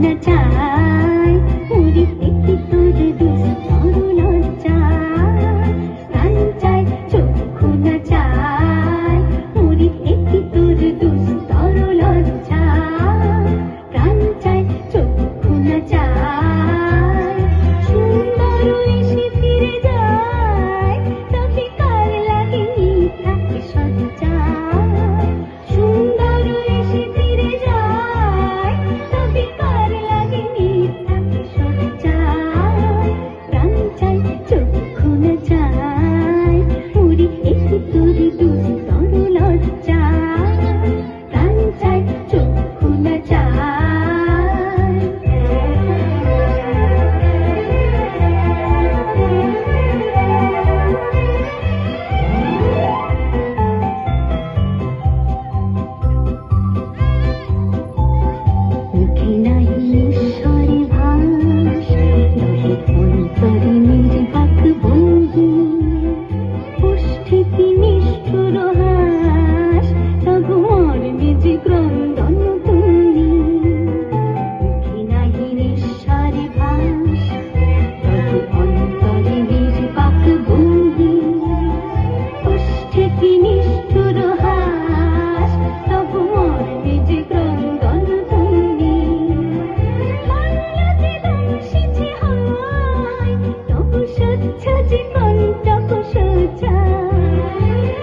না চাই উড়ি দেখি তোর দুস্তর লজ্জা প্রাণ চাই চক্ষু না চাই উড়ি দেখি তোর দুস্তর লজ্জা প্রাণ চাই চক্ষু না চাই সুন্দর এসে ফিরে যায় তবে কার লাগেনি থাকে সজ্জা সুন্দর এসে ফিরে যায় তবে কার লাগেনি থাকে সজ্জা প্রাণ চাই চক্ষু না চাই উড়ি দেখি তোর দুস্তর লজ্জা প্রাণ চাই চক্ষু না চাই মুখে নাহি ঈশ্বরে ভাস নহে অন্তরে নির্বাক বন্ধু ওষ্ঠে কি নিষ্ঠুর হাস তবু মর্মে যে ক্রন্দন তুমি মুখে নাহি ঈশ্বরে ভাস তবু অন্তরে নির্বাক বন্ধু ওষ্ঠে কি নিষ্ঠুর হাস তবু মর্মে যে ক্রন্দন তুমি মাল্যতে দংশিছে হয় তবু সচ্ছা যে কণ্টক সোজা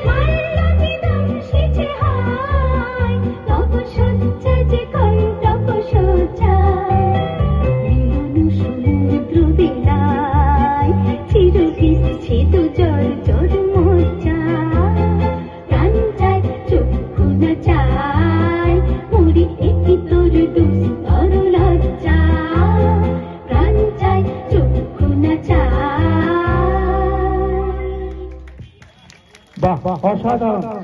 মাল্যতে দংশিছে হয় তবু সচ্ছা যে কণ্টক সোজা মিলন সমুদ্র বেলায় চির বিচ্ছেদ জল জল মজ্জা প্রাণ চাই চক্ষু না চাই উড়ি দেখি তোর দুস্তর লজ্জা প্রাণ চাই চক্ষু না চাই। বাহ, অসাধারণ।